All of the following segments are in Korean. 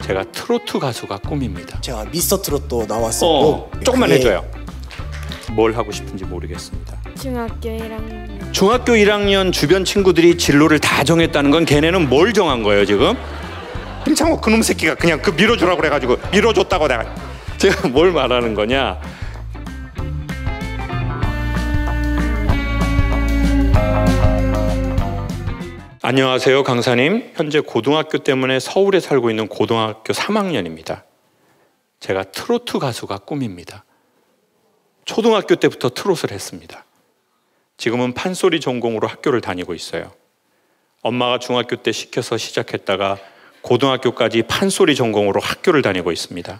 제가 트로트 가수가 꿈입니다. 제가 미스터 트롯도 나왔었고. 조금만 해줘요. 뭘 하고 싶은지 모르겠습니다. 중학교 1학년. 중학교 1학년 주변 친구들이 진로를 다 정했다는 건 걔네는 뭘 정한 거예요 지금? 김창호 그놈 새끼가 그냥 그 밀어주라고 그래가지고 밀어줬다고 제가 뭘 말하는 거냐. 안녕하세요 강사님. 현재 고등학교 때문에 서울에 살고 있는 고등학교 3학년입니다. 제가 트로트 가수가 꿈입니다. 초등학교 때부터 트롯을 했습니다. 지금은 판소리 전공으로 학교를 다니고 있어요. 엄마가 중학교 때 시켜서 시작했다가 고등학교까지 판소리 전공으로 학교를 다니고 있습니다.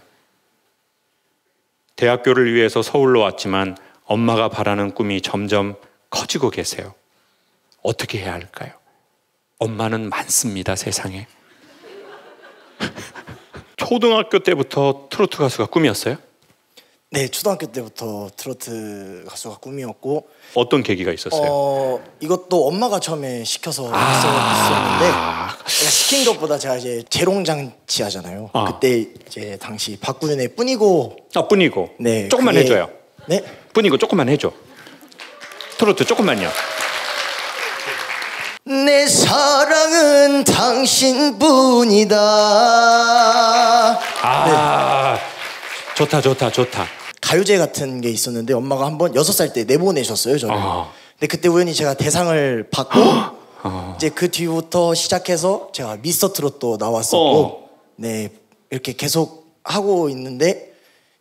대학교를 위해서 서울로 왔지만 엄마가 바라는 꿈이 점점 커지고 계세요. 어떻게 해야 할까요? 엄마는 많습니다, 세상에. 초등학교 때부터 트로트 가수가 꿈이었어요? 네, 초등학교 때부터 트로트 가수가 꿈이었고. 어떤 계기가 있었어요? 이것도 엄마가 처음에 시켜서 했었는데 제가 시킨 것보다 제가 이제 재롱장치 하잖아요. 그때 이제 당시 박구윤의 뿐이고. 뿐이고. 네, 조금만 해줘요. 네? 뿐이고 조금만 해줘. 트로트 조금만요. 내 사랑은 당신뿐이다. 네. 좋다. 가요제 같은 게 있었는데 엄마가 한번 6살 때 내보내셨어요, 저를. 근데 그때 우연히 제가 대상을 받고 이제 그 뒤부터 시작해서 제가 미스터 트롯도 나왔었고 네, 이렇게 계속 하고 있는데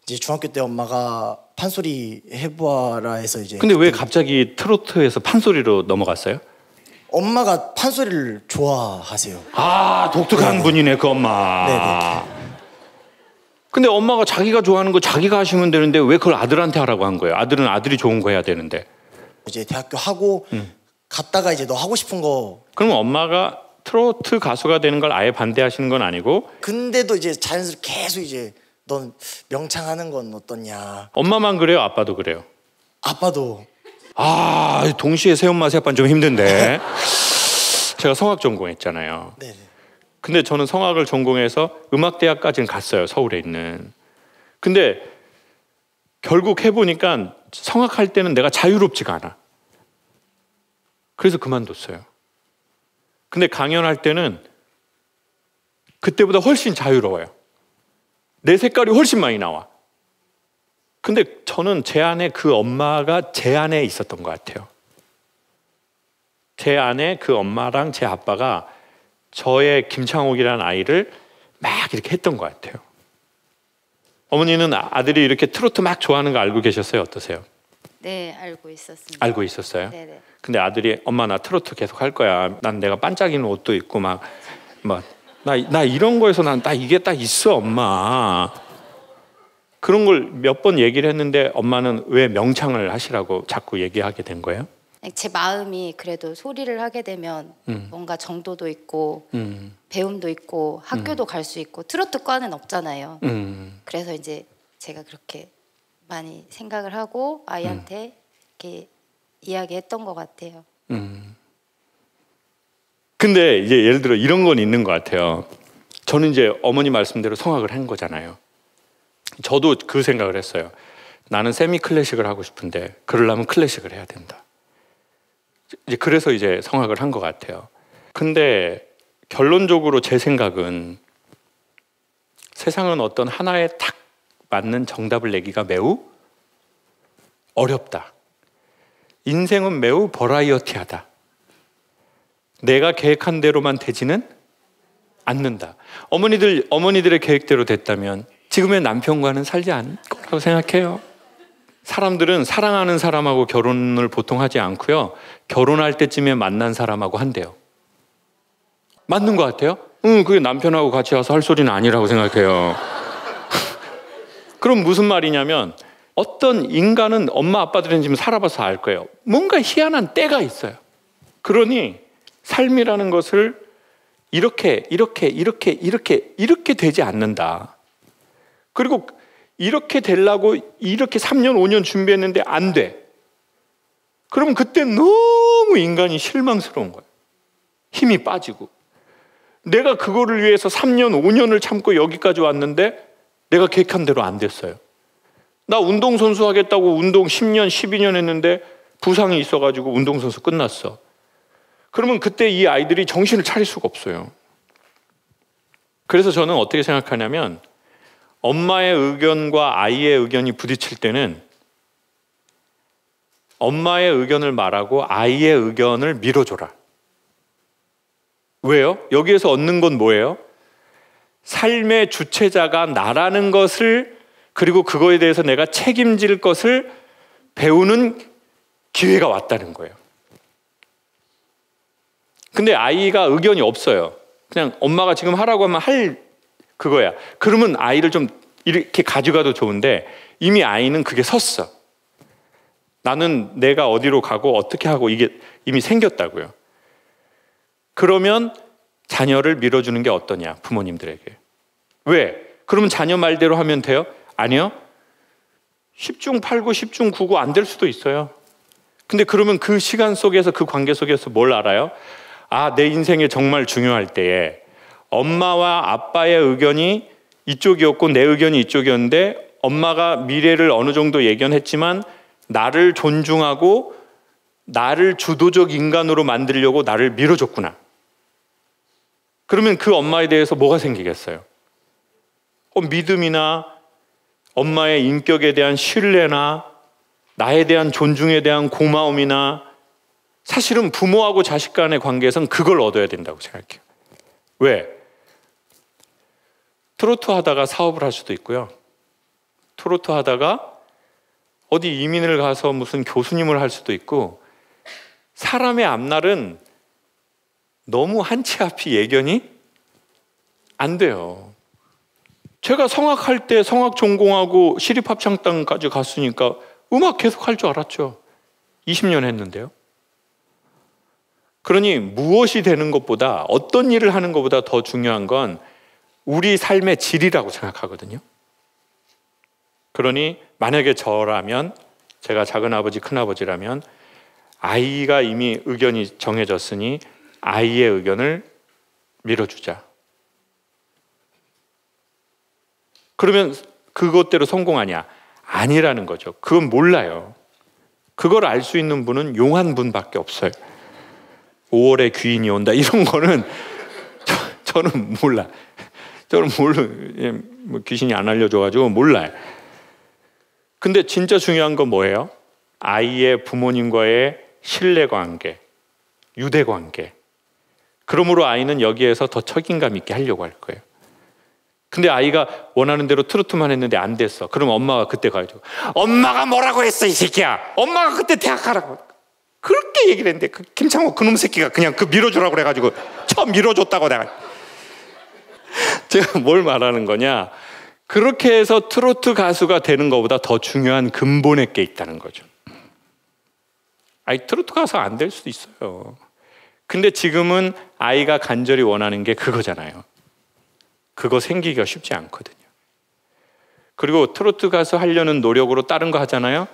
이제 중학교 때 엄마가 판소리 해보아라 해서 이제. 근데 왜 갑자기 트로트에서 판소리로 넘어갔어요? 엄마가 판소리를 좋아하세요. 독특한 분이네 그 엄마. 네네. 근데 엄마가 자기가 좋아하는 거 자기가 하시면 되는데 왜 그걸 아들한테 하라고 한 거예요? 아들은 아들이 좋은 거 해야 되는데. 이제 대학교 하고 갔다가 이제 너 하고 싶은 거. 그럼 엄마가 트로트 가수가 되는 걸 아예 반대하시는 건 아니고? 근데도 이제 자연스럽게 계속 이제 넌 명창하는 건 어떠냐. 엄마만 그래요? 아빠도 그래요? 아빠도. 동시에 새엄마 새아빠는 좀 힘든데. 제가 성악 전공했잖아요. 네네. 근데 저는 성악을 전공해서 음악대학까지는 갔어요, 서울에 있는. 근데 결국 해보니까 성악할 때는 내가 자유롭지가 않아. 그래서 그만뒀어요. 근데 강연할 때는 그때보다 훨씬 자유로워요. 내 색깔이 훨씬 많이 나와. 근데 저는 제 안에 그 엄마가 제 안에 있었던 것 같아요. 제 안에 그 엄마랑 제 아빠가 저의 김창옥이라는 아이를 막 이렇게 했던 것 같아요. 어머니는 아들이 이렇게 트로트 막 좋아하는 거 알고 계셨어요? 어떠세요? 네, 알고 있었습니다. 알고 있었어요? 네네. 근데 아들이 엄마 나 트로트 계속 할 거야. 난 내가 반짝이는 옷도 입고 나 이런 거에서 나 이게 딱 있어 엄마. 그런 걸 몇 번 얘기를 했는데 엄마는 왜 명창을 하시라고 자꾸 얘기하게 된 거예요? 제 마음이 그래도 소리를 하게 되면 뭔가 정도도 있고 배움도 있고 학교도 갈 수 있고 트로트과는 없잖아요. 그래서 이제 제가 그렇게 많이 생각을 하고 아이한테 이렇게 이야기했던 것 같아요. 근데 이제 예를 들어 이런 건 있는 것 같아요. 저는 이제 어머니 말씀대로 성악을 한 거잖아요. 저도 그 생각을 했어요. 나는 세미 클래식을 하고 싶은데 그러려면 클래식을 해야 된다. 그래서 이제 성악을 한 것 같아요. 근데 결론적으로 제 생각은 세상은 어떤 하나에 딱 맞는 정답을 내기가 매우 어렵다. 인생은 매우 버라이어티하다. 내가 계획한 대로만 되지는 않는다. 어머니들의 계획대로 됐다면 지금의 남편과는 살지 않을 거라고 생각해요. 사람들은 사랑하는 사람하고 결혼을 보통 하지 않고요. 결혼할 때쯤에 만난 사람하고 한대요. 맞는 것 같아요? 그게 남편하고 같이 와서 할 소리는 아니라고 생각해요. 그럼 무슨 말이냐면 어떤 인간은 엄마 아빠들은 지금 살아봐서 알 거예요. 뭔가 희한한 때가 있어요. 그러니 삶이라는 것을 이렇게 되지 않는다. 그리고 이렇게 되려고 이렇게 3년 5년 준비했는데 안 돼. 그러면 그때 너무 인간이 실망스러운 거예요. 힘이 빠지고. 내가 그거를 위해서 3년, 5년을 참고 여기까지 왔는데 내가 계획한 대로 안 됐어요. 나 운동선수 하겠다고 운동 10년, 12년 했는데 부상이 있어가지고 운동선수 끝났어. 그러면 그때 이 아이들이 정신을 차릴 수가 없어요. 그래서 저는 어떻게 생각하냐면 엄마의 의견과 아이의 의견이 부딪힐 때는 엄마의 의견을 말하고 아이의 의견을 밀어줘라. 왜요? 여기에서 얻는 건 뭐예요? 삶의 주체자가 나라는 것을, 그리고 그거에 대해서 내가 책임질 것을 배우는 기회가 왔다는 거예요. 근데 아이가 의견이 없어요. 그냥 엄마가 지금 하라고 하면 할 그거야. 그러면 아이를 좀 이렇게 가져가도 좋은데 이미 아이는 그게 섰어. 나는 내가 어디로 가고 어떻게 하고 이게 이미 생겼다고요. 그러면 자녀를 밀어주는 게 어떠냐, 부모님들에게. 왜? 그러면 자녀 말대로 하면 돼요? 아니요. 10중 8구, 10중 9구 안 될 수도 있어요. 근데 그러면 그 시간 속에서, 그 관계 속에서 뭘 알아요? 아, 내 인생에 정말 중요할 때에 엄마와 아빠의 의견이 이쪽이었고 내 의견이 이쪽이었는데 엄마가 미래를 어느 정도 예견했지만 나를 존중하고 나를 주도적 인간으로 만들려고 나를 밀어줬구나. 그러면 그 엄마에 대해서 뭐가 생기겠어요? 믿음이나 엄마의 인격에 대한 신뢰나 나에 대한 존중에 대한 고마움이나, 사실은 부모하고 자식 간의 관계에서는 그걸 얻어야 된다고 생각해요. 왜? 트로트 하다가 사업을 할 수도 있고요. 트로트 하다가 어디 이민을 가서 무슨 교수님을 할 수도 있고, 사람의 앞날은 너무 한치 앞이 예견이 안 돼요. 제가 성악할 때 성악 전공하고 시립합창단까지 갔으니까 음악 계속 할 줄 알았죠. 20년 했는데요. 그러니 무엇이 되는 것보다, 어떤 일을 하는 것보다 더 중요한 건 우리 삶의 질이라고 생각하거든요. 그러니 만약에 저라면, 제가 작은아버지 큰아버지라면 아이가 이미 의견이 정해졌으니 아이의 의견을 밀어주자. 그러면 그것대로 성공하냐? 아니라는 거죠. 그건 몰라요. 그걸 알 수 있는 분은 용한 분밖에 없어요. 5월에 귀인이 온다 이런 거는 저는 몰라. 저는 뭐 귀신이 안 알려줘가지고 몰라요. 근데 진짜 중요한 건 뭐예요? 아이의 부모님과의 신뢰관계, 유대관계. 그러므로 아이는 여기에서 더 책임감 있게 하려고 할 거예요. 근데 아이가 원하는 대로 트로트만 했는데 안 됐어. 그럼 엄마가 그때 가야죠. 엄마가 뭐라고 했어 이 새끼야. 엄마가 그때 대학 가라고. 그렇게 얘기를 했는데 그 김창호 그놈 새끼가 그냥 그 밀어주라고 그래가지고 처음 밀어줬다고 내가. 제가 뭘 말하는 거냐. 그렇게 해서 트로트 가수가 되는 것보다 더 중요한 근본의 게 있다는 거죠. 아이 트로트 가수 안 될 수도 있어요. 근데 지금은 아이가 간절히 원하는 게 그거잖아요. 그거 생기기가 쉽지 않거든요. 그리고 트로트 가수 하려는 노력으로 다른 거 하잖아요.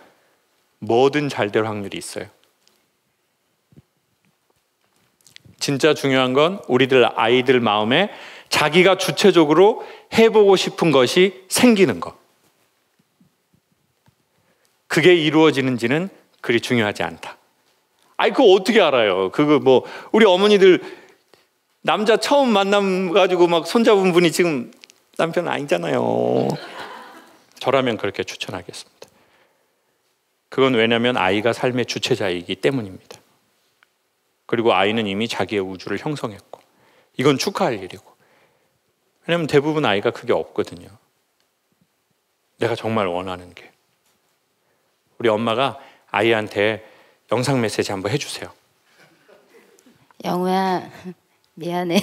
뭐든 잘 될 확률이 있어요. 진짜 중요한 건 우리들 아이들 마음에 자기가 주체적으로 해보고 싶은 것이 생기는 것. 그게 이루어지는지는 그리 중요하지 않다. 아이 그거 어떻게 알아요? 그거 뭐 우리 어머니들 남자 처음 만남 가지고 막 손잡은 분이 지금 남편 아니잖아요. 저라면 그렇게 추천하겠습니다. 그건 왜냐하면 아이가 삶의 주체자이기 때문입니다. 그리고 아이는 이미 자기의 우주를 형성했고 이건 축하할 일이고, 왜냐하면 대부분 아이가 그게 없거든요. 내가 정말 원하는 게. 우리 엄마가 아이한테 영상 메시지 한번 해주세요. 영우야 미안해.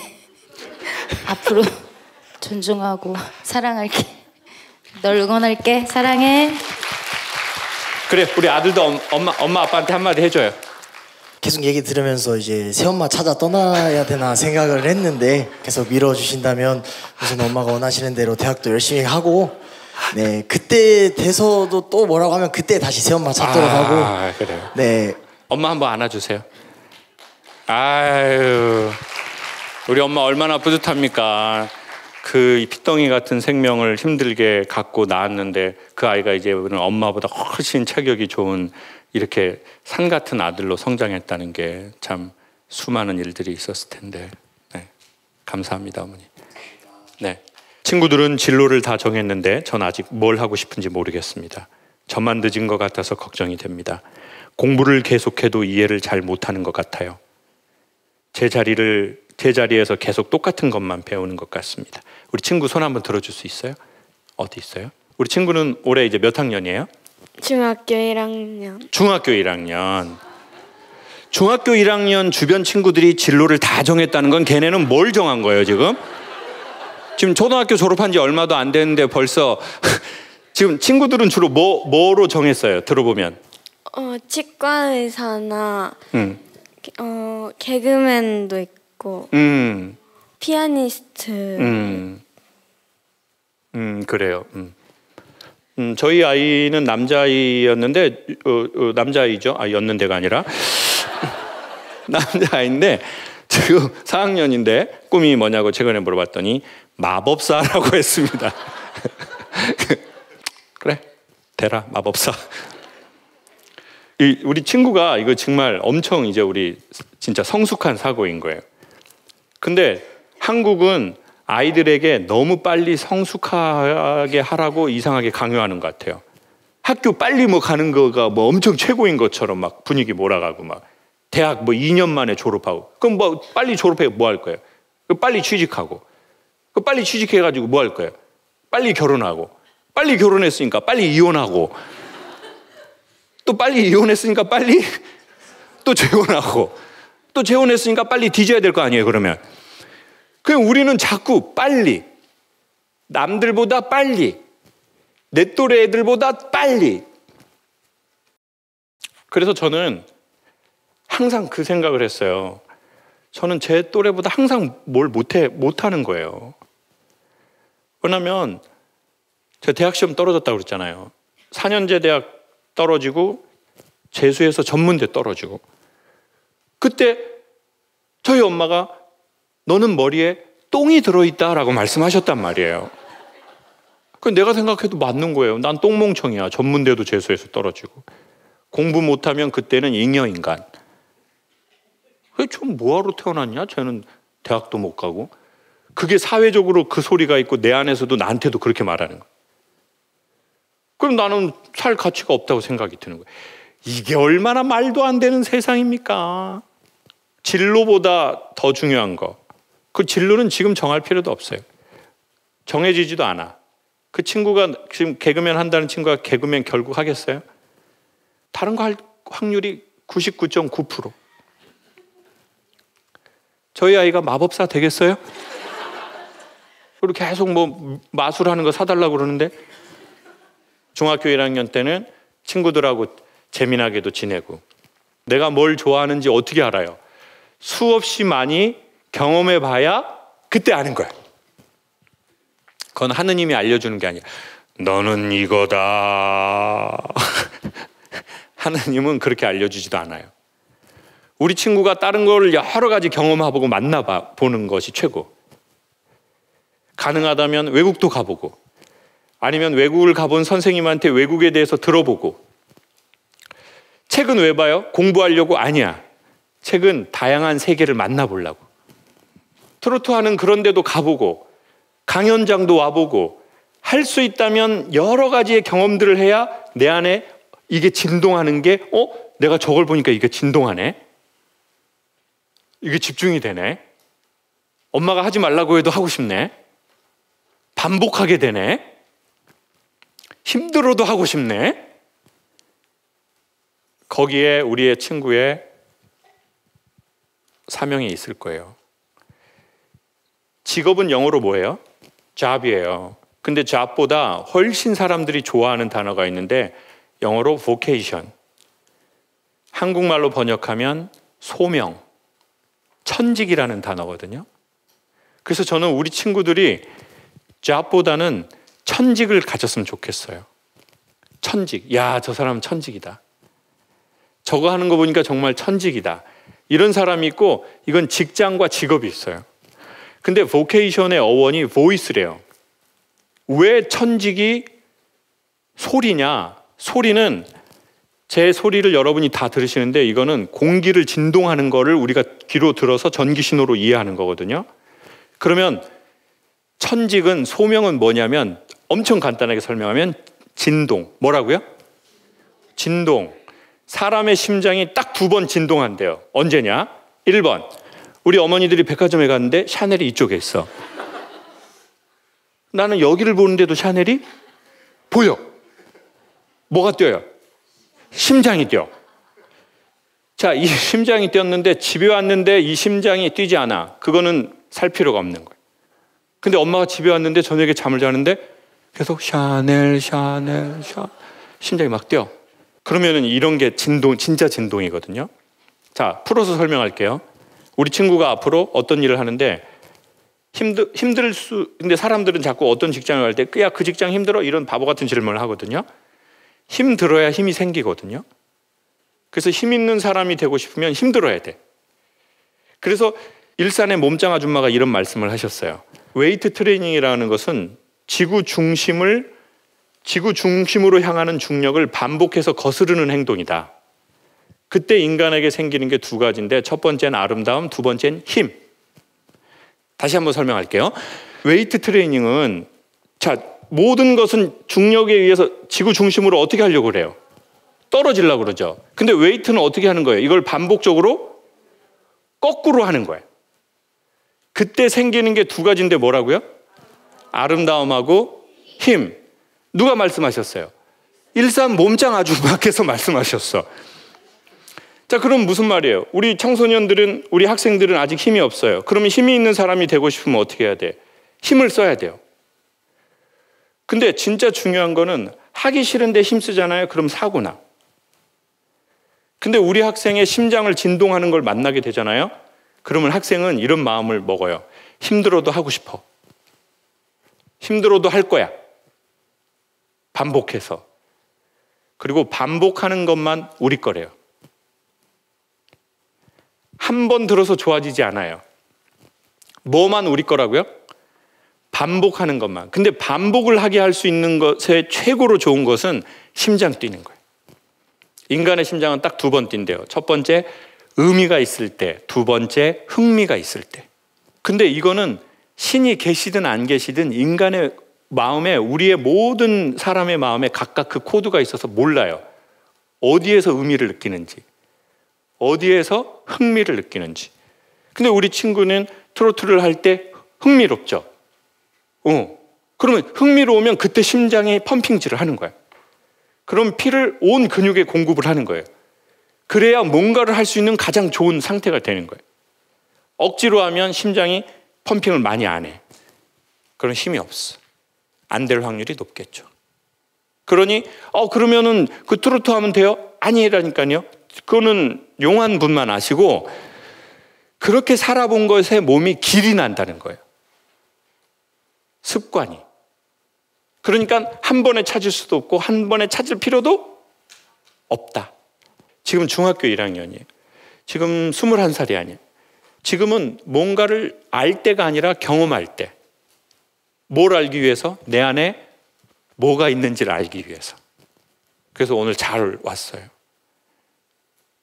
앞으로 존중하고 사랑할게. 널 응원할게. 사랑해. 그래, 우리 아들도 엄마 아빠한테 한마디 해줘요. 계속 얘기 들으면서 이제 새엄마 찾아 떠나야 되나 생각을 했는데 계속 밀어주신다면 우선 엄마가 원하시는 대로 대학도 열심히 하고, 네 그때 돼서도 또 뭐라고 하면 그때 다시 새엄마 찾도록 하고. 그래요. 네 엄마 한번 안아주세요. 아유, 우리 엄마 얼마나 뿌듯합니까? 그 핏덩이 같은 생명을 힘들게 갖고 낳았는데 그 아이가 이제 엄마보다 훨씬 체격이 좋은 이렇게 산 같은 아들로 성장했다는 게 참 수많은 일들이 있었을 텐데. 네. 감사합니다, 어머니. 네. 친구들은 진로를 다 정했는데 전 아직 뭘 하고 싶은지 모르겠습니다. 저만 늦은 것 같아서 걱정이 됩니다. 공부를 계속해도 이해를 잘 못하는 것 같아요. 제 자리에서 계속 똑같은 것만 배우는 것 같습니다. 우리 친구 손 한번 들어줄 수 있어요? 어디 있어요? 우리 친구는 올해 이제 몇 학년이에요? 중학교 1학년. 중학교 1학년. 중학교 1학년 주변 친구들이 진로를 다 정했다는 건 걔네는 뭘 정한 거예요, 지금? 지금 초등학교 졸업한 지 얼마도 안 됐는데 벌써 지금 친구들은 주로 뭐로 정했어요? 들어보면. 치과 의사나 개그맨도 있고 피아니스트. 그래요. 저희 아이는 남자아이였는데 남자아이죠. 였는데가 아니라 남자아이인데 지금 4학년인데 꿈이 뭐냐고 최근에 물어봤더니 마법사라고 했습니다. 그래, 되라 마법사. 우리 친구가 이거 정말 엄청 이제 우리 진짜 성숙한 사고인 거예요. 근데 한국은 아이들에게 너무 빨리 성숙하게 하라고 이상하게 강요하는 것 같아요. 학교 빨리 뭐 가는 거가 뭐 엄청 최고인 것처럼 막 분위기 몰아가고 막 대학 뭐 2년 만에 졸업하고 그럼 뭐 빨리 졸업해 뭐 할 거예요? 빨리 취직하고 빨리 취직해가지고 뭐 할 거예요? 빨리 결혼하고 빨리 결혼했으니까 빨리 이혼하고 또 빨리 이혼했으니까 빨리 또 재혼하고 또 재혼했으니까 빨리 뒤져야 될 거 아니에요, 그러면. 그럼 우리는 자꾸 빨리, 남들보다 빨리, 내 또래 애들보다 빨리. 그래서 저는 항상 그 생각을 했어요. 저는 제 또래보다 항상 뭘 못하는 거예요. 왜냐면 제가 대학 시험 떨어졌다고 그랬잖아요. 4년제 대학 떨어지고 재수해서 전문대 떨어지고 그때 저희 엄마가 너는 머리에 똥이 들어있다라고 말씀하셨단 말이에요. 그 내가 생각해도 맞는 거예요. 난 똥멍청이야. 전문대도 재수해서 떨어지고 공부 못하면 그때는 잉여인간. 좀 뭐하러 태어났냐? 쟤는 대학도 못 가고. 그게 사회적으로 그 소리가 있고 내 안에서도 나한테도 그렇게 말하는 거예요. 그럼 나는 살 가치가 없다고 생각이 드는 거예요. 이게 얼마나 말도 안 되는 세상입니까? 진로보다 더 중요한 거. 그 진로는 지금 정할 필요도 없어요. 정해지지도 않아. 그 친구가 지금 개그맨 한다는 친구가 개그맨 결국 하겠어요? 다른 거 할 확률이 99.9%. 저희 아이가 마법사 되겠어요? 그리고 계속 뭐 마술하는 거 사달라고 그러는데 중학교 1학년 때는 친구들하고 재미나게도 지내고 내가 뭘 좋아하는지 어떻게 알아요? 수없이 많이 경험해 봐야 그때 아는 거야. 그건 하느님이 알려주는 게 아니야. 너는 이거다. 하느님은 그렇게 알려주지도 않아요. 우리 친구가 다른 걸 여러 가지 경험해보고 만나보는 것이 최고. 가능하다면 외국도 가보고 아니면 외국을 가본 선생님한테 외국에 대해서 들어보고. 책은 왜 봐요? 공부하려고? 아니야. 책은 다양한 세계를 만나보려고. 트로트 하는 그런 데도 가보고 강연장도 와보고 할 수 있다면 여러 가지의 경험들을 해야 내 안에 이게 진동하는 게 내가 저걸 보니까 이게 진동하네. 이게 집중이 되네. 엄마가 하지 말라고 해도 하고 싶네. 반복하게 되네. 힘들어도 하고 싶네. 거기에 우리의 친구의 사명이 있을 거예요. 직업은 영어로 뭐예요? job이에요. 근데 job보다 훨씬 사람들이 좋아하는 단어가 있는데 영어로 vocation. 한국말로 번역하면 소명, 천직이라는 단어거든요. 그래서 저는 우리 친구들이 job보다는 천직을 가졌으면 좋겠어요. 천직. 야, 저 사람은 천직이다. 저거 하는 거 보니까 정말 천직이다. 이런 사람이 있고 이건 직장과 직업이 있어요. 근데 vocation의 어원이 voice래요. 왜 천직이 소리냐? 소리는 제 소리를 여러분이 다 들으시는데 이거는 공기를 진동하는 거를 우리가 귀로 들어서 전기 신호로 이해하는 거거든요. 그러면 천직은 소명은 뭐냐면 엄청 간단하게 설명하면 진동. 뭐라고요? 진동. 사람의 심장이 딱 2번 진동한대요. 언제냐? 1번. 우리 어머니들이 백화점에 갔는데 샤넬이 이쪽에 있어. 나는 여기를 보는데도 샤넬이 보여. 뭐가 뛰어요? 심장이 뛰어. 자, 이 심장이 뛰었는데 집에 왔는데 이 심장이 뛰지 않아. 그거는 살 필요가 없는 거예요. 근데 엄마가 집에 왔는데 저녁에 잠을 자는데 계속 샤넬 심장이 막 뛰어. 그러면은 이런 게 진동, 진짜 진동이거든요. 자, 풀어서 설명할게요. 우리 친구가 앞으로 어떤 일을 하는데 근데 사람들은 자꾸 어떤 직장을 갈 때 야, 그 직장 힘들어? 이런 바보 같은 질문을 하거든요. 힘들어야 힘이 생기거든요. 그래서 힘 있는 사람이 되고 싶으면 힘들어야 돼. 그래서 일산의 몸짱 아줌마가 이런 말씀을 하셨어요. 웨이트 트레이닝이라는 것은 지구 중심으로 향하는 중력을 반복해서 거스르는 행동이다. 그때 인간에게 생기는 게 2가지인데 첫 번째는 아름다움, 2번째는 힘. 다시 한번 설명할게요. 웨이트 트레이닝은 모든 것은 중력에 의해서 지구 중심으로 어떻게 하려고 그래요? 떨어지려고 그러죠. 근데 웨이트는 어떻게 하는 거예요? 이걸 반복적으로 거꾸로 하는 거예요. 그때 생기는 게 2가지인데 뭐라고요? 아름다움하고 힘. 누가 말씀하셨어요? 일산 몸짱 아줌마께서 말씀하셨어. 자, 그럼 무슨 말이에요? 우리 청소년들은, 우리 학생들은 아직 힘이 없어요. 그러면 힘이 있는 사람이 되고 싶으면 어떻게 해야 돼? 힘을 써야 돼요. 근데 진짜 중요한 거는 하기 싫은데 힘쓰잖아요. 그럼 사고 나. 근데 우리 학생의 심장을 진동하는 걸 만나게 되잖아요. 그러면 학생은 이런 마음을 먹어요. 힘들어도 하고 싶어. 힘들어도 할 거야. 반복해서. 그리고 반복하는 것만 우리 거래요. 한 번 들어서 좋아지지 않아요. 뭐만 우리 거라고요? 반복하는 것만. 근데 반복을 하게 할 수 있는 것의 최고로 좋은 것은 심장 뛰는 거예요. 인간의 심장은 딱 2번 뛴대요. 첫 번째, 의미가 있을 때. 2번째, 흥미가 있을 때. 근데 이거는 신이 계시든 안 계시든 인간의 마음에, 우리의 모든 사람의 마음에 각각 그 코드가 있어서 몰라요. 어디에서 의미를 느끼는지, 어디에서 흥미를 느끼는지. 근데 우리 친구는 트로트를 할 때 흥미롭죠. 그러면 흥미로우면 그때 심장이 펌핑질을 하는 거야. 그럼 피를 온 근육에 공급을 하는 거예요. 그래야 뭔가를 할 수 있는 가장 좋은 상태가 되는 거예요. 억지로 하면 심장이 펌핑을 많이 안 해. 그런 힘이 없어. 안 될 확률이 높겠죠. 그러니 그러면은 그 트로트 하면 돼요? 아니라니까요. 그거는 용한 분만 아시고 그렇게 살아본 것에 몸이 길이 난다는 거예요. 습관이. 그러니까 한 번에 찾을 수도 없고 한 번에 찾을 필요도 없다. 지금 중학교 1학년이에요. 지금 21살이 아니에요. 지금은 뭔가를 알 때가 아니라 경험할 때. 뭘 알기 위해서? 내 안에 뭐가 있는지를 알기 위해서. 그래서 오늘 잘 왔어요.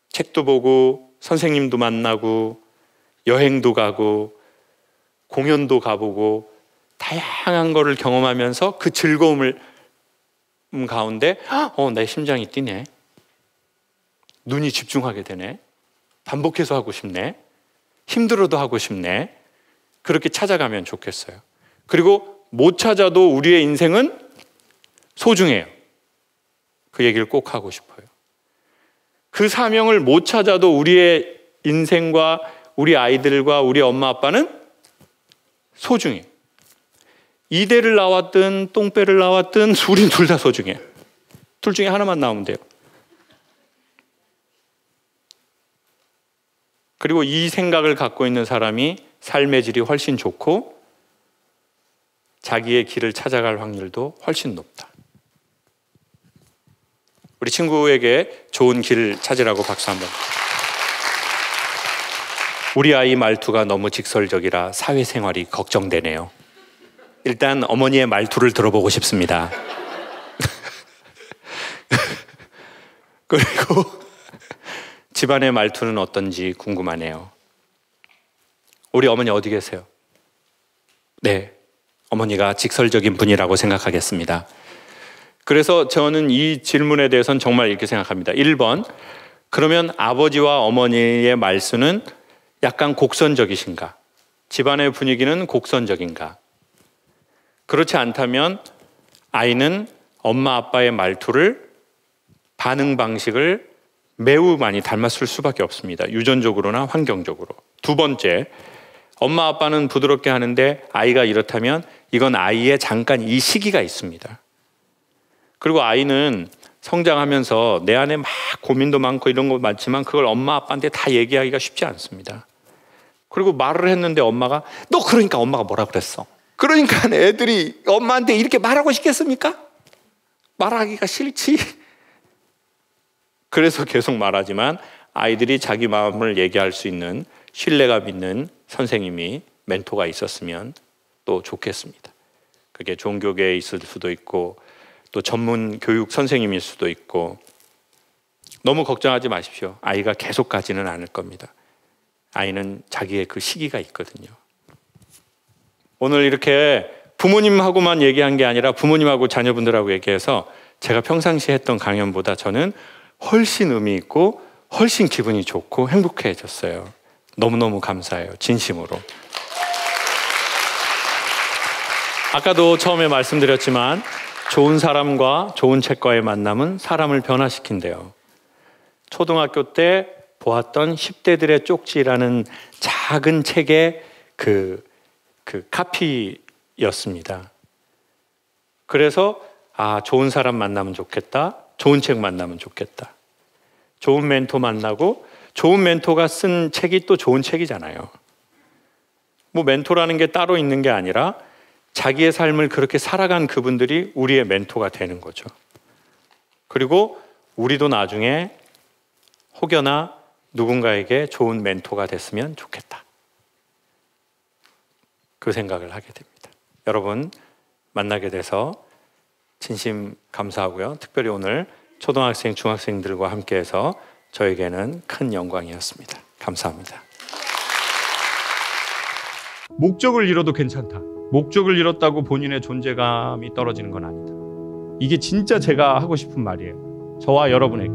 책도 보고 선생님도 만나고 여행도 가고 공연도 가보고 다양한 거를 경험하면서 그 즐거움을 가운데 내 심장이 뛰네. 눈이 집중하게 되네. 반복해서 하고 싶네. 힘들어도 하고 싶네. 그렇게 찾아가면 좋겠어요. 그리고 못 찾아도 우리의 인생은 소중해요. 그 얘기를 꼭 하고 싶어요. 그 사명을 못 찾아도 우리의 인생과 우리 아이들과 우리 엄마 아빠는 소중해요. 이대를 나왔든 똥배를 나왔든 우린 둘 다 소중해요. 둘 중에 하나만 나오면 돼요. 그리고 이 생각을 갖고 있는 사람이 삶의 질이 훨씬 좋고 자기의 길을 찾아갈 확률도 훨씬 높다. 우리 친구에게 좋은 길을 찾으라고 박수 한번. 우리 아이 말투가 너무 직설적이라 사회생활이 걱정되네요. 일단 어머니의 말투를 들어보고 싶습니다. 그리고 집안의 말투는 어떤지 궁금하네요. 우리 어머니 어디 계세요? 네, 어머니가 직설적인 분이라고 생각하겠습니다. 그래서 저는 이 질문에 대해서는 정말 이렇게 생각합니다. 1번, 그러면 아버지와 어머니의 말수는 약간 곡선적이신가? 집안의 분위기는 곡선적인가? 그렇지 않다면 아이는 엄마 아빠의 말투를, 반응 방식을 매우 많이 닮았을 수밖에 없습니다. 유전적으로나 환경적으로. 2번째, 엄마 아빠는 부드럽게 하는데 아이가 이렇다면 이건 아이의 잠깐 이 시기가 있습니다. 그리고 아이는 성장하면서 내 안에 막 고민도 많고 이런 거 많지만 그걸 엄마 아빠한테 다 얘기하기가 쉽지 않습니다. 그리고 말을 했는데 엄마가 너 그러니까 엄마가 뭐라 그랬어? 그러니까 애들이 엄마한테 이렇게 말하고 싶겠습니까? 말하기가 싫지. 그래서 계속 말하지만 아이들이 자기 마음을 얘기할 수 있는 신뢰감 있는 선생님이 멘토가 있었으면 또 좋겠습니다. 그게 종교계에 있을 수도 있고 또 전문 교육 선생님일 수도 있고. 너무 걱정하지 마십시오. 아이가 계속 가지는 않을 겁니다. 아이는 자기의 그 시기가 있거든요. 오늘 이렇게 부모님하고만 얘기한 게 아니라 부모님하고 자녀분들하고 얘기해서 제가 평상시에 했던 강연보다 저는 훨씬 의미 있고 훨씬 기분이 좋고 행복해졌어요. 너무너무 감사해요. 진심으로. 아까도 처음에 말씀드렸지만 좋은 사람과 좋은 책과의 만남은 사람을 변화시킨대요. 초등학교 때 보았던 10대들의 쪽지라는 작은 책의 그 카피였습니다. 그래서 좋은 사람 만나면 좋겠다. 좋은 책 만나면 좋겠다. 좋은 멘토 만나고 좋은 멘토가 쓴 책이 또 좋은 책이잖아요. 뭐 멘토라는 게 따로 있는 게 아니라 자기의 삶을 그렇게 살아간 그분들이 우리의 멘토가 되는 거죠. 그리고 우리도 나중에 혹여나 누군가에게 좋은 멘토가 됐으면 좋겠다. 그 생각을 하게 됩니다. 여러분 만나게 돼서 진심 감사하고요. 특별히 오늘 초등학생, 중학생들과 함께해서 저에게는 큰 영광이었습니다. 감사합니다. 목적을 잃어도 괜찮다. 목적을 잃었다고 본인의 존재감이 떨어지는 건 아니다. 이게 진짜 제가 하고 싶은 말이에요. 저와 여러분에게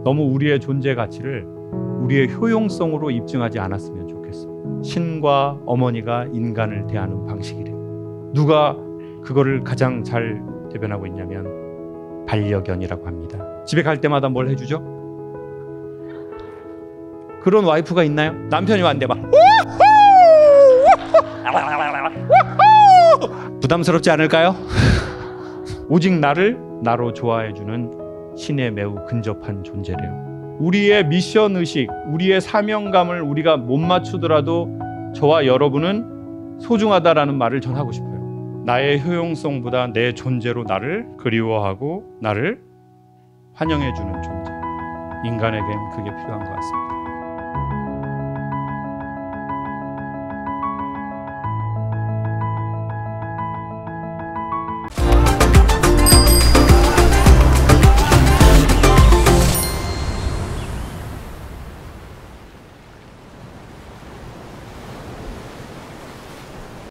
너무 우리의 존재 가치를 우리의 효용성으로 입증하지 않았으면 좋겠어. 신과 어머니가 인간을 대하는 방식이래요. 누가 그거를 가장 잘 대변하고 있냐면 반려견이라고 합니다. 집에 갈 때마다 뭘 해주죠? 그런 와이프가 있나요? 남편이 왔는데 막 부담스럽지 않을까요? 오직 나를 나로 좋아해주는 신에 매우 근접한 존재래요. 우리의 미션 의식, 우리의 사명감을 우리가 못 맞추더라도 저와 여러분은 소중하다라는 말을 전하고 싶어요. 나의 효용성보다 내 존재로 나를 그리워하고 나를 환영해주는 존재. 인간에겐 그게 필요한 것 같습니다.